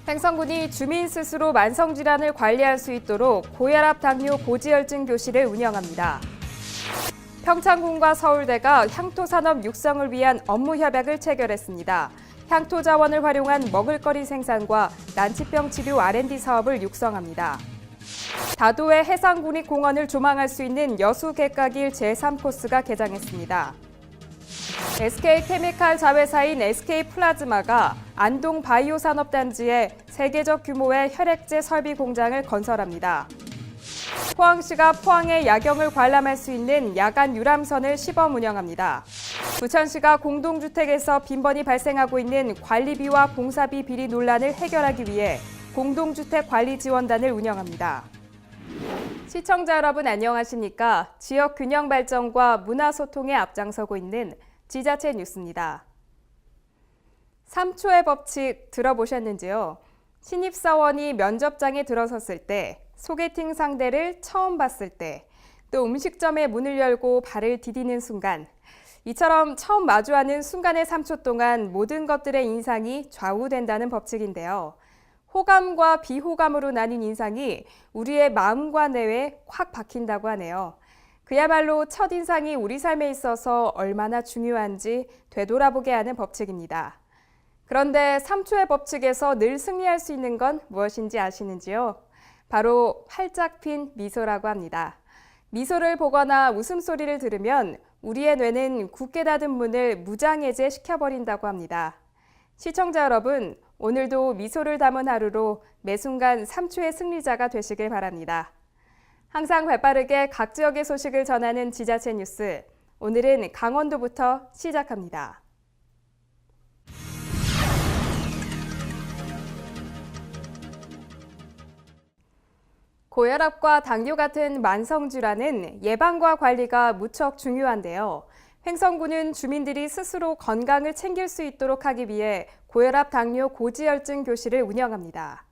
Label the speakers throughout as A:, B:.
A: 횡성군이 주민 스스로 만성질환을 관리할 수 있도록 고혈압, 당뇨, 고지혈증 교실을 운영합니다. 평창군과 서울대가 향토산업 육성을 위한 업무 협약을 체결했습니다. 향토 자원을 활용한 먹을거리 생산과 난치병 치료 R&D 사업을 육성합니다. 다도의 해상국립공원을 조망할 수 있는 여수객가길 제3코스가 개장했습니다. SK케미칼 자회사인 SK플라즈마가 안동 바이오산업단지에 세계적 규모의 혈액제 설비 공장을 건설합니다. 포항시가 포항의 야경을 관람할 수 있는 야간 유람선을 시범 운영합니다. 부천시가 공동주택에서 빈번히 발생하고 있는 관리비와 공사비 비리 논란을 해결하기 위해 공동주택관리지원단을 운영합니다. 시청자 여러분 안녕하십니까? 지역 균형 발전과 문화 소통에 앞장서고 있는 지자체 뉴스입니다. 3초의 법칙 들어보셨는지요? 신입사원이 면접장에 들어섰을 때, 소개팅 상대를 처음 봤을 때, 또 음식점의 문을 열고 발을 디디는 순간, 이처럼 처음 마주하는 순간의 3초 동안 모든 것들의 인상이 좌우된다는 법칙인데요. 호감과 비호감으로 나뉜 인상이 우리의 마음과 뇌에 확 박힌다고 하네요. 그야말로 첫인상이 우리 삶에 있어서 얼마나 중요한지 되돌아보게 하는 법칙입니다. 그런데 3초의 법칙에서 늘 승리할 수 있는 건 무엇인지 아시는지요? 바로 활짝 핀 미소라고 합니다. 미소를 보거나 웃음소리를 들으면 우리의 뇌는 굳게 닫은 문을 무장해제 시켜버린다고 합니다. 시청자 여러분, 오늘도 미소를 담은 하루로 매 순간 3초의 승리자가 되시길 바랍니다. 항상 발빠르게 각 지역의 소식을 전하는 지자체 뉴스, 오늘은 강원도부터 시작합니다. 고혈압과 당뇨 같은 만성질환은 예방과 관리가 무척 중요한데요. 횡성군은 주민들이 스스로 건강을 챙길 수 있도록 하기 위해 고혈압, 당뇨, 고지혈증 교실을 운영합니다.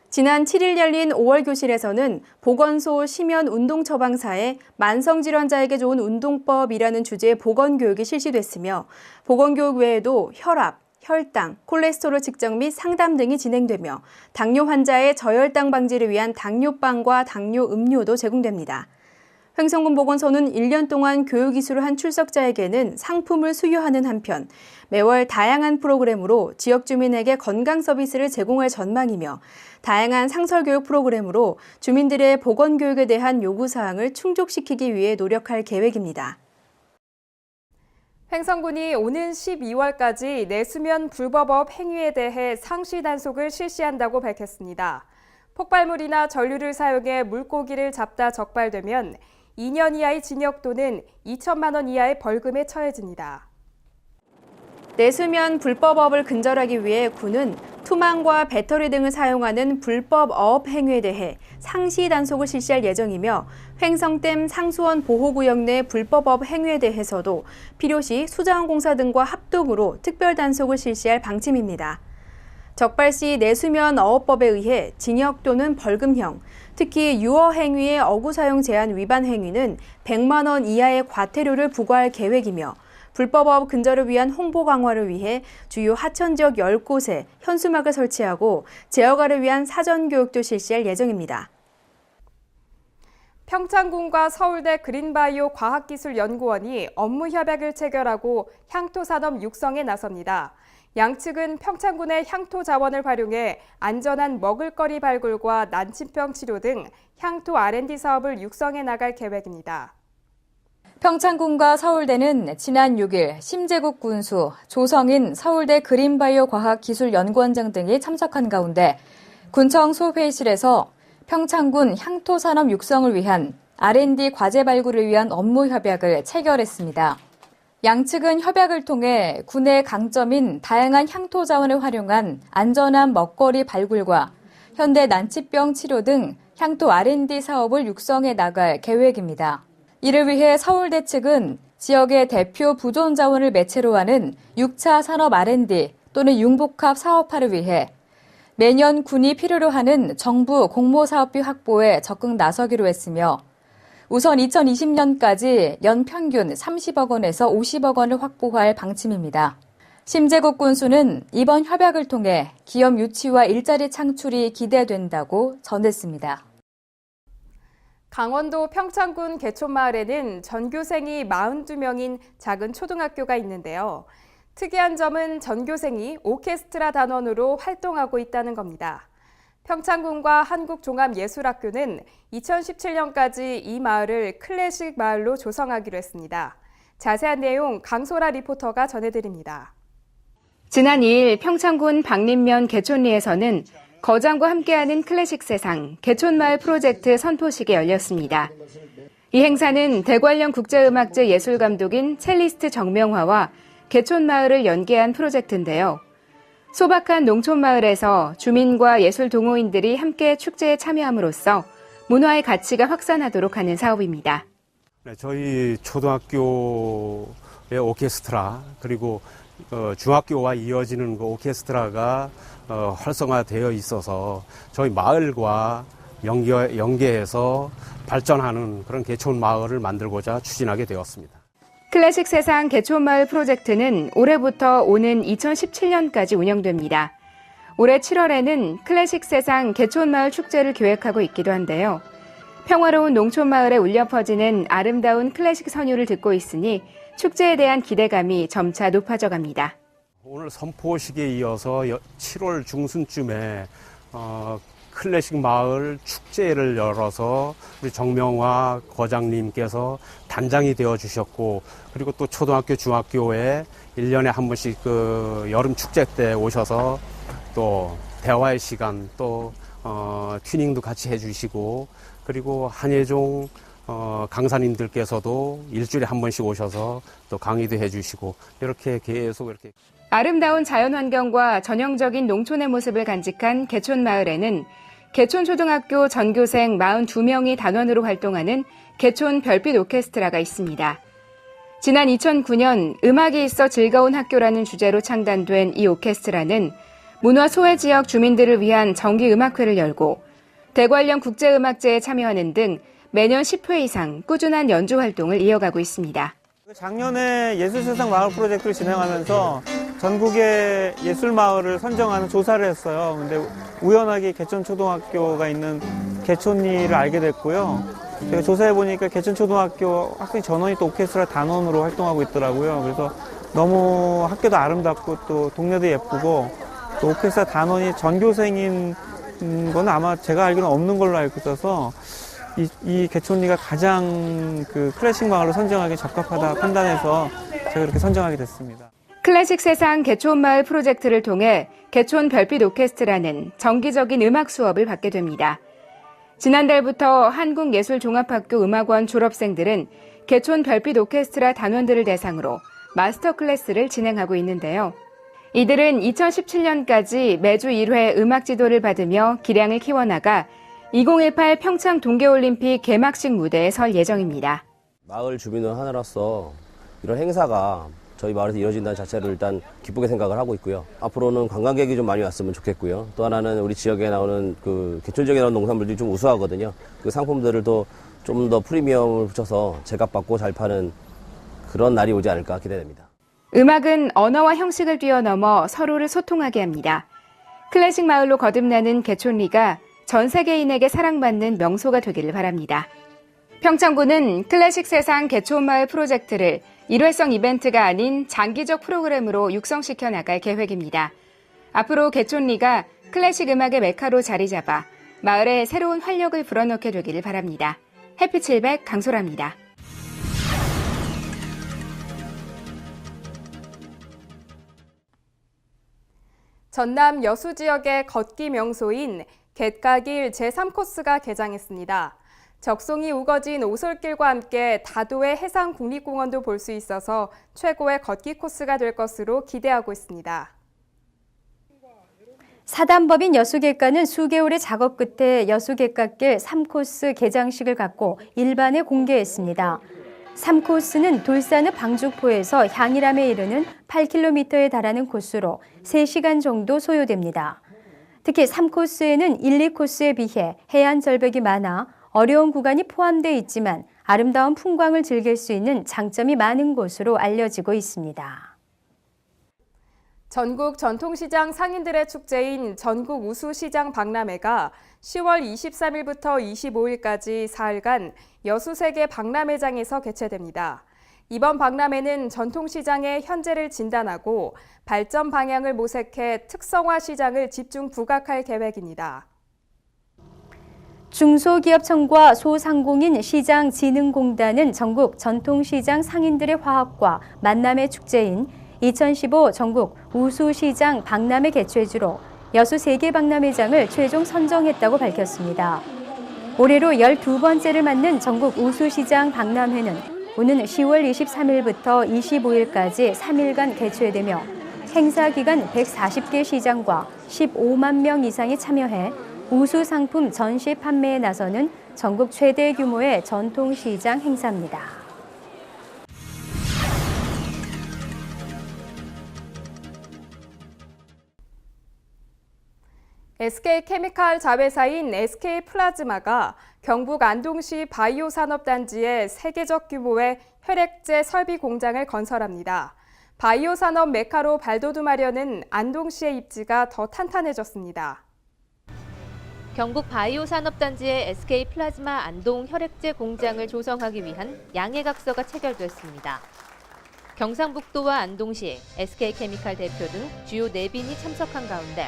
B: 지난 7일 열린 5월 교실에서는 보건소 심연운동처방사에 만성질환자에게 좋은 운동법이라는 주제의 보건교육이 실시됐으며 보건교육 외에도 혈압, 혈당, 콜레스테롤 측정 및 상담 등이 진행되며 당뇨 환자의 저혈당 방지를 위한 당뇨빵과 당뇨 음료도 제공됩니다. 횡성군 보건소는 1년 동안 교육 이수를 한 출석자에게는 상품을 수여하는 한편 매월 다양한 프로그램으로 지역 주민에게 건강 서비스를 제공할 전망이며 다양한 상설교육 프로그램으로 주민들의 보건교육에 대한 요구사항을 충족시키기 위해 노력할 계획입니다.
A: 횡성군이 오는 12월까지 내수면 불법업 행위에 대해 상시 단속을 실시한다고 밝혔습니다. 폭발물이나 전류를 사용해 물고기를 잡다 적발되면 2년 이하의 징역 또는 2천만 원 이하의 벌금에 처해집니다.
B: 내수면 불법업을 근절하기 위해 군은 투망과 배터리 등을 사용하는 불법 어업 행위에 대해 상시 단속을 실시할 예정이며 횡성댐 상수원 보호구역 내 불법업 행위에 대해서도 필요시 수자원공사 등과 합동으로 특별 단속을 실시할 방침입니다. 적발 시 내수면 어업법에 의해 징역 또는 벌금형, 특히 유어 행위의 어구 사용 제한 위반 행위는 100만 원 이하의 과태료를 부과할 계획이며 불법업 근절을 위한 홍보 강화를 위해 주요 하천 지역 10곳에 현수막을 설치하고 제어가를 위한 사전 교육도 실시할 예정입니다.
A: 평창군과 서울대 그린바이오 과학기술연구원이 업무 협약을 체결하고 향토산업 육성에 나섭니다. 양측은 평창군의 향토 자원을 활용해 안전한 먹을거리 발굴과 난치병 치료 등 향토 R&D 사업을 육성해 나갈 계획입니다.
C: 평창군과 서울대는 지난 6일 심재국 군수, 조성인 서울대 그린바이오 과학기술연구원장 등이 참석한 가운데 군청 소회의실에서 평창군 향토산업 육성을 위한 R&D 과제 발굴을 위한 업무 협약을 체결했습니다. 양측은 협약을 통해 군의 강점인 다양한 향토 자원을 활용한 안전한 먹거리 발굴과 현대 난치병 치료 등 향토 R&D 사업을 육성해 나갈 계획입니다. 이를 위해 서울대 측은 지역의 대표 부존 자원을 매체로 하는 6차 산업 R&D 또는 융복합 사업화를 위해 매년 군이 필요로 하는 정부 공모사업비 확보에 적극 나서기로 했으며 우선 2020년까지 연 평균 30억 원에서 50억 원을 확보할 방침입니다. 심재국 군수는 이번 협약을 통해 기업 유치와 일자리 창출이 기대된다고 전했습니다.
A: 강원도 평창군 개촌마을에는 전교생이 42명인 작은 초등학교가 있는데요. 특이한 점은 전교생이 오케스트라 단원으로 활동하고 있다는 겁니다. 평창군과 한국종합예술학교는 2017년까지 이 마을을 클래식 마을로 조성하기로 했습니다. 자세한 내용 강소라 리포터가 전해드립니다.
B: 지난 2일 평창군 박림면 개촌리에서는 거장과 함께하는 클래식 세상 개촌마을 프로젝트 선포식이 열렸습니다. 이 행사는 대관령 국제음악제 예술감독인 첼리스트 정명화와 개촌마을을 연계한 프로젝트인데요. 소박한 농촌마을에서 주민과 예술 동호인들이 함께 축제에 참여함으로써 문화의 가치가 확산하도록 하는 사업입니다.
D: 네, 저희 초등학교의 오케스트라 그리고 중학교와 이어지는 그 오케스트라가 활성화되어 있어서 저희 마을과 연계해서 발전하는 그런 개촌 마을을 만들고자 추진하게 되었습니다.
B: 클래식 세상 개촌마을 프로젝트는 올해부터 오는 2017년까지 운영됩니다. 올해 7월에는 클래식 세상 개촌마을 축제를 계획하고 있기도 한데요. 평화로운 농촌마을에 울려 퍼지는 아름다운 클래식 선율을 듣고 있으니 축제에 대한 기대감이 점차 높아져 갑니다.
D: 오늘 선포식에 이어서 7월 중순쯤에 클래식 마을 축제를 열어서 우리 정명화 거장님께서 단장이 되어 주셨고, 그리고 또 초등학교, 중학교에 1년에 한 번씩 그 여름 축제 때 오셔서 또 대화의 시간, 또 튜닝도 같이 해주시고, 그리고 한예종 강사님들께서도 일주일에 한 번씩 오셔서 또 강의도 해주시고, 이렇게 계속 이렇게.
B: 아름다운 자연환경과 전형적인 농촌의 모습을 간직한 개촌마을에는 개촌초등학교 전교생 42명이 단원으로 활동하는 개촌 별빛 오케스트라가 있습니다. 지난 2009년 음악이 있어 즐거운 학교라는 주제로 창단된 이 오케스트라는 문화 소외 지역 주민들을 위한 정기 음악회를 열고 대관령 국제음악제에 참여하는 등 매년 10회 이상 꾸준한 연주 활동을 이어가고 있습니다.
E: 작년에 예술세상 마을 프로젝트를 진행하면서 전국의 예술마을을 선정하는 조사를 했어요. 근데 우연하게 개촌초등학교가 있는 개촌리를 알게 됐고요. 제가 조사해보니까 개촌초등학교 학생 전원이 또 오케스트라 단원으로 활동하고 있더라고요. 그래서 너무 학교도 아름답고 또 동네도 예쁘고 또 오케스트라 단원이 전교생인 건 아마 제가 알기로는 없는 걸로 알고 있어서 이 개촌리가 가장 그 클래식 마을로 선정하기 적합하다 판단해서 제가 이렇게 선정하게 됐습니다.
B: 클래식 세상 개촌마을 프로젝트를 통해 개촌 별빛 오케스트라는 정기적인 음악 수업을 받게 됩니다. 지난달부터 한국예술종합학교 음악원 졸업생들은 개촌 별빛 오케스트라 단원들을 대상으로 마스터 클래스를 진행하고 있는데요. 이들은 2017년까지 매주 1회 음악 지도를 받으며 기량을 키워나가 2018 평창 동계올림픽 개막식 무대에 설 예정입니다.
F: 마을 주민을 하나로서 이런 행사가 저희 마을에서 이루어진다는 자체를 일단 기쁘게 생각을 하고 있고요. 앞으로는 관광객이 좀 많이 왔으면 좋겠고요. 또 하나는 우리 지역에 나오는 그 개촌 지역에 나오는 농산물들이 좀 우수하거든요. 그 상품들을 또 좀 더 프리미엄을 붙여서 제값받고 잘 파는 그런 날이 오지 않을까 기대됩니다.
B: 음악은 언어와 형식을 뛰어넘어 서로를 소통하게 합니다. 클래식 마을로 거듭나는 개촌리가 전 세계인에게 사랑받는 명소가 되기를 바랍니다. 평창군은 클래식 세상 개촌마을 프로젝트를 일회성 이벤트가 아닌 장기적 프로그램으로 육성시켜 나갈 계획입니다. 앞으로 개촌리가 클래식 음악의 메카로 자리 잡아 마을에 새로운 활력을 불어넣게 되기를 바랍니다. 해피700 강소라입니다.
A: 전남 여수 지역의 걷기 명소인 갯가길 제3코스가 개장했습니다. 적송이 우거진 오솔길과 함께 다도의 해상국립공원도 볼 수 있어서 최고의 걷기 코스가 될 것으로 기대하고 있습니다.
G: 사단법인 여수객가는 수개월의 작업 끝에 여수객가길 3코스 개장식을 갖고 일반에 공개했습니다. 3코스는 돌산읍 방죽포에서 향일암에 이르는 8km에 달하는 코스로 3시간 정도 소요됩니다. 특히 3코스에는 1, 2코스에 비해 해안 절벽이 많아 어려운 구간이 포함되어 있지만 아름다운 풍광을 즐길 수 있는 장점이 많은 곳으로 알려지고 있습니다.
A: 전국 전통시장 상인들의 축제인 전국 우수시장 박람회가 10월 23일부터 25일까지 4일간 여수세계 박람회장에서 개최됩니다. 이번 박람회는 전통시장의 현재를 진단하고 발전 방향을 모색해 특성화 시장을 집중 부각할 계획입니다.
G: 중소기업청과 소상공인 시장진흥공단은 전국 전통시장 상인들의 화합과 만남의 축제인 2015 전국 우수시장 박람회 개최주로 여수 세계 박람회장을 최종 선정했다고 밝혔습니다. 올해로 12번째를 맞는 전국 우수시장 박람회는 오는 10월 23일부터 25일까지 3일간 개최되며 행사 기간 140개 시장과 15만 명 이상이 참여해 우수 상품 전시 판매에 나서는 전국 최대 규모의 전통시장 행사입니다.
A: SK케미칼 자회사인 SK플라즈마가 경북 안동시 바이오산업단지에 세계적 규모의 혈액제 설비 공장을 건설합니다. 바이오산업 메카로 발돋움하려는 안동시의 입지가 더 탄탄해졌습니다.
H: 경북 바이오산업단지의 SK플라즈마 안동 혈액제 공장을 조성하기 위한 양해각서가 체결됐습니다. 경상북도와 안동시, SK케미칼 대표 등 주요 4빈이 참석한 가운데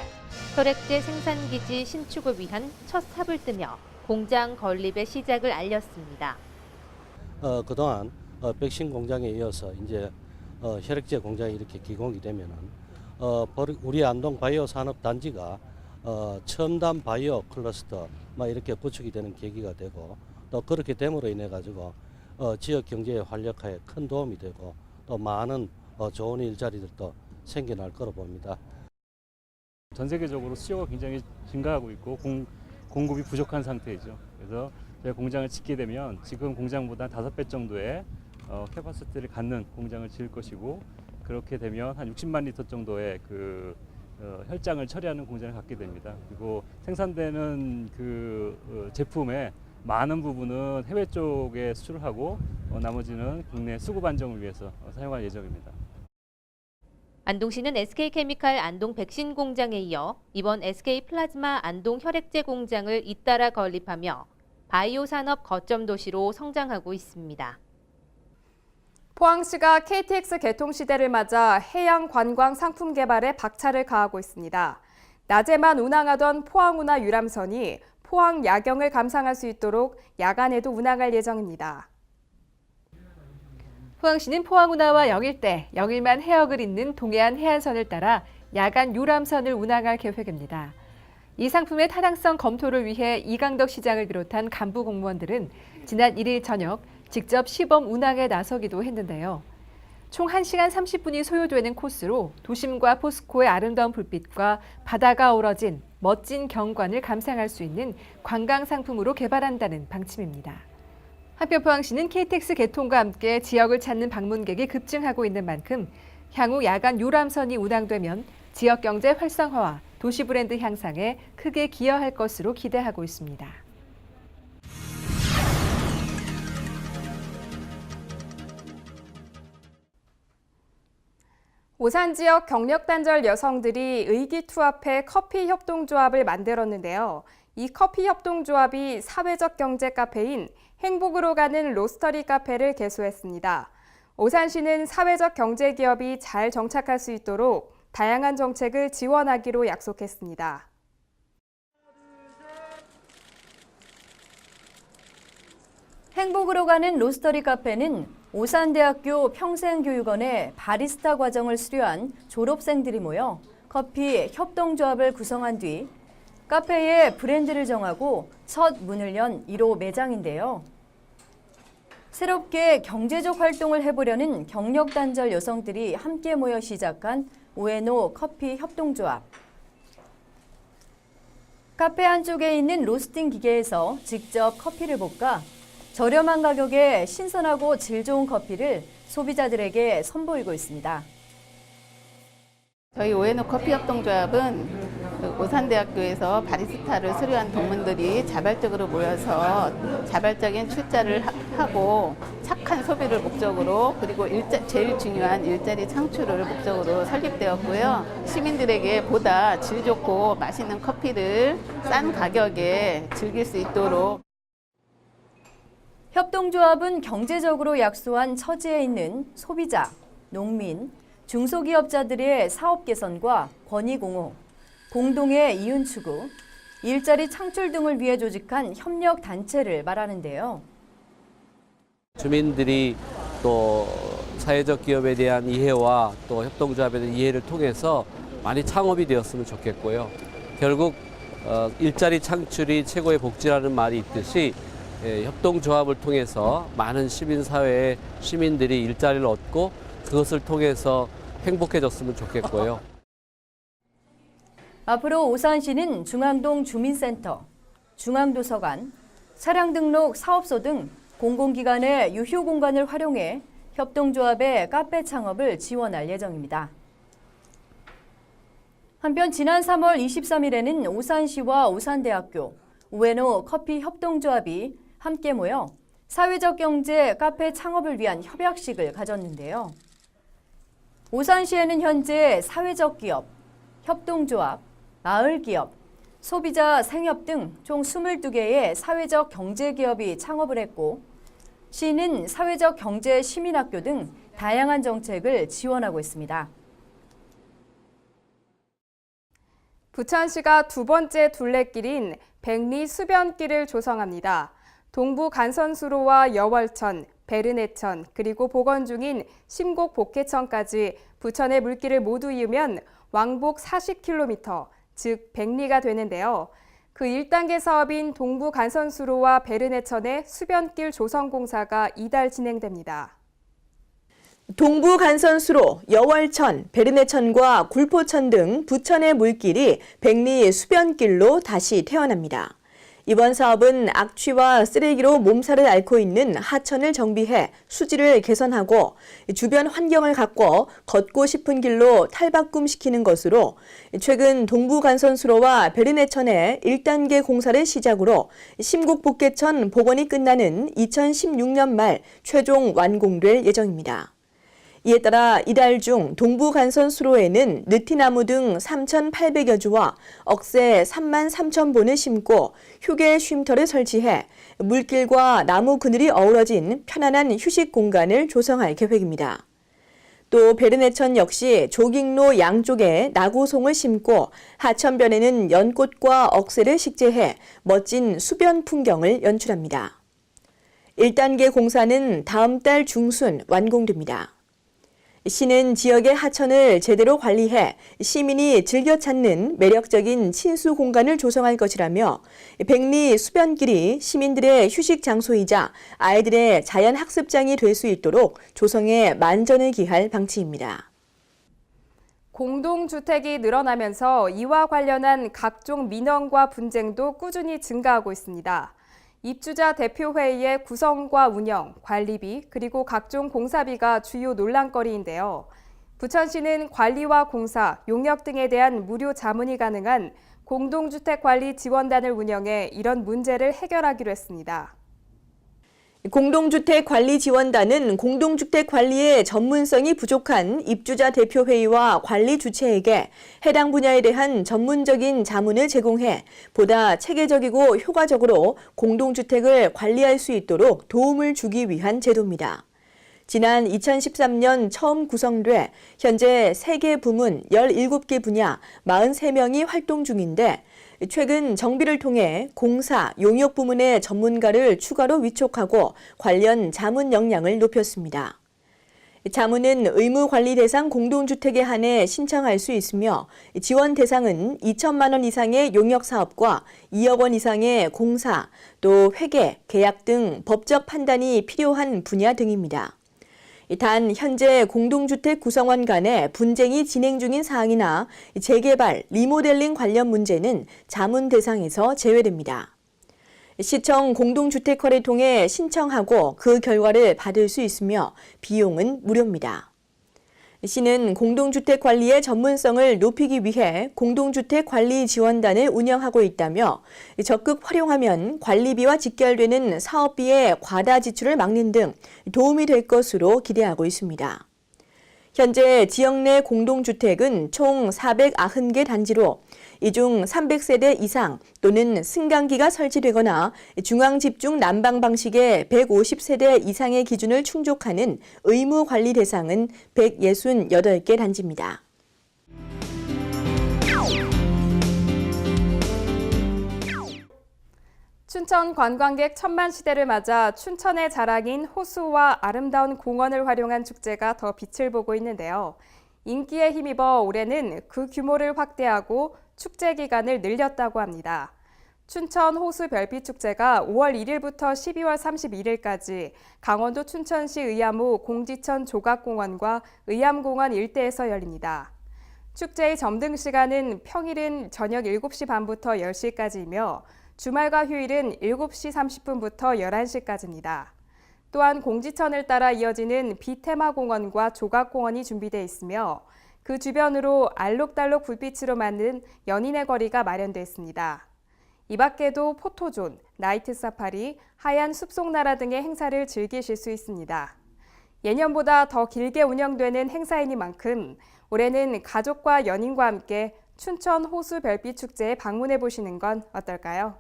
H: 혈액제 생산기지 신축을 위한 첫 삽을 뜨며 공장 건립의 시작을 알렸습니다.
I: 그동안 백신 공장에 이어서 이제 혈액제 공장이 이렇게 기공이 되면은 우리 안동 바이오 산업 단지가 첨단 바이오 클러스터 이렇게 구축이 되는 계기가 되고 또 그렇게 됨으로 인해 가지고 지역 경제의 활력화에 큰 도움이 되고 또 많은 좋은 일자리들도 생겨날 거로 봅니다.
J: 전 세계적으로 수요가 굉장히 증가하고 있고 공급이 부족한 상태이죠. 그래서 저희 공장을 짓게 되면 지금 공장보다 5배 정도의 캐파시티를 갖는 공장을 지을 것이고 그렇게 되면 한 60만 리터 정도의 혈장을 처리하는 공장을 갖게 됩니다. 그리고 생산되는 제품의 많은 부분은 해외 쪽에 수출을 하고 나머지는 국내 수급 안정을 위해서 사용할 예정입니다.
H: 안동시는 SK케미칼 안동 백신 공장에 이어 이번 SK플라즈마 안동 혈액제 공장을 잇따라 건립하며 바이오 산업 거점 도시로 성장하고 있습니다.
A: 포항시가 KTX 개통 시대를 맞아 해양 관광 상품 개발에 박차를 가하고 있습니다. 낮에만 운항하던 포항운하 유람선이 포항 야경을 감상할 수 있도록 야간에도 운항할 예정입니다.
K: 포항시는 포항운하와 영일대, 영일만 해역을 잇는 동해안 해안선을 따라 야간 유람선을 운항할 계획입니다. 이 상품의 타당성 검토를 위해 이강덕 시장을 비롯한 간부 공무원들은 지난 1일 저녁 직접 시범 운항에 나서기도 했는데요. 총 1시간 30분이 소요되는 코스로 도심과 포스코의 아름다운 불빛과 바다가 어우러진 멋진 경관을 감상할 수 있는 관광 상품으로 개발한다는 방침입니다. 한편 포항시는 KTX 개통과 함께 지역을 찾는 방문객이 급증하고 있는 만큼 향후 야간 유람선이 운항되면 지역 경제 활성화와 도시 브랜드 향상에 크게 기여할 것으로 기대하고 있습니다.
A: 오산 지역 경력단절 여성들이 의기투합해 커피협동조합을 만들었는데요. 이 커피협동조합이 사회적 경제 카페인 행복으로 가는 로스터리 카페를 개소했습니다. 오산시는 사회적 경제 기업이 잘 정착할 수 있도록 다양한 정책을 지원하기로 약속했습니다.
G: 행복으로 가는 로스터리 카페는 오산대학교 평생교육원의 바리스타 과정을 수료한 졸업생들이 모여 커피 협동조합을 구성한 뒤 카페의 브랜드를 정하고 첫 문을 연 1호 매장인데요. 새롭게 경제적 활동을 해보려는 경력단절 여성들이 함께 모여 시작한 오에노 커피 협동조합. 카페 한쪽에 있는 로스팅 기계에서 직접 커피를 볶아 저렴한 가격에 신선하고 질 좋은 커피를 소비자들에게 선보이고 있습니다.
L: 저희 오에노 커피 협동조합은 오산대학교에서 바리스타를 수료한 동문들이 자발적으로 모여서 자발적인 출자를 하고 착한 소비를 목적으로 그리고 제일 중요한 일자리 창출을 목적으로 설립되었고요. 시민들에게 보다 질 좋고 맛있는 커피를 싼 가격에 즐길 수 있도록
G: 협동조합은 경제적으로 약소한 처지에 있는 소비자, 농민, 중소기업자들의 사업 개선과 권익 옹호, 공동의 이윤 추구, 일자리 창출 등을 위해 조직한 협력 단체를 말하는데요.
I: 주민들이 또 사회적 기업에 대한 이해와 또 협동조합에 대한 이해를 통해서 많이 창업이 되었으면 좋겠고요. 결국 일자리 창출이 최고의 복지라는 말이 있듯이 협동조합을 통해서 많은 시민사회의 시민들이 일자리를 얻고 그것을 통해서 행복해졌으면 좋겠고요.
G: 앞으로 오산시는 중앙동 주민센터, 중앙도서관, 차량 등록 사업소 등 공공기관의 유휴 공간을 활용해 협동조합의 카페 창업을 지원할 예정입니다. 한편 지난 3월 23일에는 오산시와 오산대학교, 우에노 커피 협동조합이 함께 모여 사회적 경제 카페 창업을 위한 협약식을 가졌는데요. 오산시에는 현재 사회적 기업, 협동조합, 마을기업, 소비자 생협 등 총 22개의 사회적 경제기업이 창업을 했고 시는 사회적 경제 시민학교 등 다양한 정책을 지원하고 있습니다.
A: 부천시가 두 번째 둘레길인 백리 수변길을 조성합니다. 동부 간선수로와 여월천, 베르네천, 그리고 복원 중인 심곡 복해천까지 부천의 물길을 모두 이으면 왕복 40km, 즉 백리가 되는데요. 그 1단계 사업인 동부 간선수로와 베르네천의 수변길 조성 공사가 이달 진행됩니다.
M: 동부 간선수로, 여월천, 베르네천과 굴포천 등 부천의 물길이 백리 수변길로 다시 태어납니다. 이번 사업은 악취와 쓰레기로 몸살을 앓고 있는 하천을 정비해 수질을 개선하고 주변 환경을 가꿔 걷고 싶은 길로 탈바꿈시키는 것으로 최근 동부간선수로와 베르네천의 1단계 공사를 시작으로 심곡복개천 복원이 끝나는 2016년 말 최종 완공될 예정입니다. 이에 따라 이달 중 동부간선수로에는 느티나무 등 3,800여 주와 억새 33,000본을 심고 휴게 쉼터를 설치해 물길과 나무 그늘이 어우러진 편안한 휴식 공간을 조성할 계획입니다. 또 베르네천 역시 조깅로 양쪽에 나고송을 심고 하천변에는 연꽃과 억새를 식재해 멋진 수변 풍경을 연출합니다. 1단계 공사는 다음 달 중순 완공됩니다. 시는 지역의 하천을 제대로 관리해 시민이 즐겨 찾는 매력적인 친수 공간을 조성할 것이라며 백리 수변길이 시민들의 휴식 장소이자 아이들의 자연 학습장이 될 수 있도록 조성에 만전을 기할 방침입니다.
A: 공동주택이 늘어나면서 이와 관련한 각종 민원과 분쟁도 꾸준히 증가하고 있습니다. 입주자 대표회의의 구성과 운영, 관리비, 그리고 각종 공사비가 주요 논란거리인데요. 부천시는 관리와 공사, 용역 등에 대한 무료 자문이 가능한 공동주택관리지원단을 운영해 이런 문제를 해결하기로 했습니다.
M: 공동주택관리지원단은 공동주택 관리에 전문성이 부족한 입주자 대표회의와 관리 주체에게 해당 분야에 대한 전문적인 자문을 제공해 보다 체계적이고 효과적으로 공동주택을 관리할 수 있도록 도움을 주기 위한 제도입니다. 지난 2013년 처음 구성돼 현재 3개 부문 17개 분야 43명이 활동 중인데 최근 정비를 통해 공사, 용역 부문의 전문가를 추가로 위촉하고 관련 자문 역량을 높였습니다. 자문은 의무관리 대상 공동주택에 한해 신청할 수 있으며 지원 대상은 2천만 원 이상의 용역 사업과 2억 원 이상의 공사, 또 회계, 계약 등 법적 판단이 필요한 분야 등입니다. 단 현재 공동주택 구성원 간의 분쟁이 진행 중인 사항이나 재개발, 리모델링 관련 문제는 자문 대상에서 제외됩니다. 시청 공동주택화를 통해 신청하고 그 결과를 받을 수 있으며 비용은 무료입니다. 시는 공동주택 관리의 전문성을 높이기 위해 공동주택 관리 지원단을 운영하고 있다며 적극 활용하면 관리비와 직결되는 사업비의 과다 지출을 막는 등 도움이 될 것으로 기대하고 있습니다. 현재 지역 내 공동주택은 총 490개 단지로 이 중 300세대 이상 또는 승강기가 설치되거나 중앙집중 난방 방식의 150세대 이상의 기준을 충족하는 의무 관리 대상은 168개 단지입니다.
A: 춘천 관광객 천만 시대를 맞아 춘천의 자랑인 호수와 아름다운 공원을 활용한 축제가 더 빛을 보고 있는데요. 인기에 힘입어 올해는 그 규모를 확대하고 축제 기간을 늘렸다고 합니다. 춘천 호수 별빛축제가 5월 1일부터 12월 31일까지 강원도 춘천시 의암호 공지천 조각공원과 의암공원 일대에서 열립니다. 축제의 점등 시간은 평일은 저녁 7시 반부터 10시까지이며 주말과 휴일은 7시 30분부터 11시까지입니다. 또한 공지천을 따라 이어지는 비테마공원과 조각공원이 준비되어 있으며 그 주변으로 알록달록 불빛으로 만든 연인의 거리가 마련되어 있습니다. 이 밖에도 포토존, 나이트 사파리, 하얀 숲속나라 등의 행사를 즐기실 수 있습니다. 예년보다 더 길게 운영되는 행사이니만큼 올해는 가족과 연인과 함께 춘천 호수 별빛 축제에 방문해 보시는 건 어떨까요?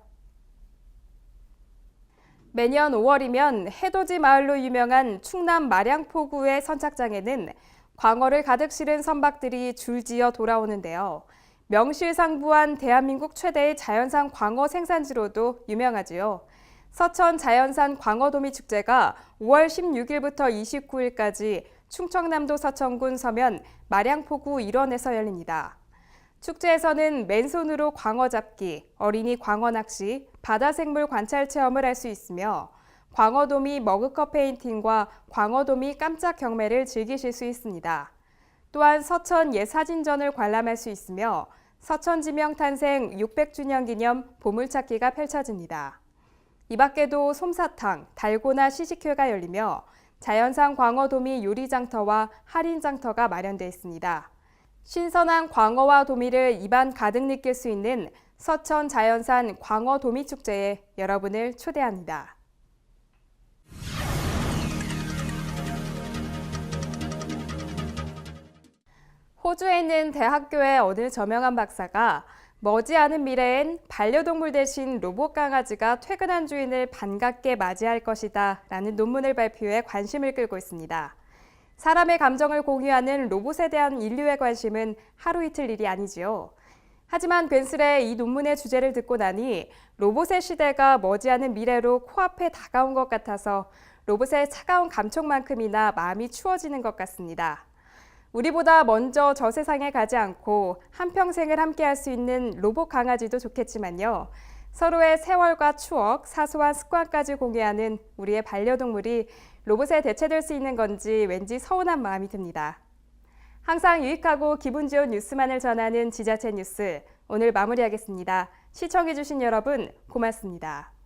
A: 매년 5월이면 해돋이 마을로 유명한 충남 마량포구의 선착장에는 광어를 가득 실은 선박들이 줄지어 돌아오는데요. 명실상부한 대한민국 최대의 자연산 광어 생산지로도 유명하지요. 서천 자연산 광어도미 축제가 5월 16일부터 29일까지 충청남도 서천군 서면 마량포구 일원에서 열립니다. 축제에서는 맨손으로 광어 잡기, 어린이 광어 낚시, 바다생물 관찰 체험을 할 수 있으며 광어도미 머그컵 페인팅과 광어도미 깜짝 경매를 즐기실 수 있습니다. 또한 서천 예사진전을 관람할 수 있으며 서천지명 탄생 600주년 기념 보물찾기가 펼쳐집니다. 이 밖에도 솜사탕, 달고나 시식회가 열리며 자연산 광어도미 요리장터와 할인장터가 마련되어 있습니다. 신선한 광어와 도미를 입안 가득 느낄 수 있는 서천 자연산 광어 도미 축제에 여러분을 초대합니다. 호주에 있는 대학교의 어느 저명한 박사가 머지않은 미래엔 반려동물 대신 로봇 강아지가 퇴근한 주인을 반갑게 맞이할 것이다 라는 논문을 발표해 관심을 끌고 있습니다. 사람의 감정을 공유하는 로봇에 대한 인류의 관심은 하루 이틀 일이 아니지요. 하지만 괜스레 이 논문의 주제를 듣고 나니 로봇의 시대가 머지않은 미래로 코앞에 다가온 것 같아서 로봇의 차가운 감촉만큼이나 마음이 추워지는 것 같습니다. 우리보다 먼저 저 세상에 가지 않고 한평생을 함께할 수 있는 로봇 강아지도 좋겠지만요. 서로의 세월과 추억, 사소한 습관까지 공유하는 우리의 반려동물이 로봇에 대체될 수 있는 건지 왠지 서운한 마음이 듭니다. 항상 유익하고 기분 좋은 뉴스만을 전하는 지자체 뉴스, 오늘 마무리하겠습니다. 시청해주신 여러분 고맙습니다.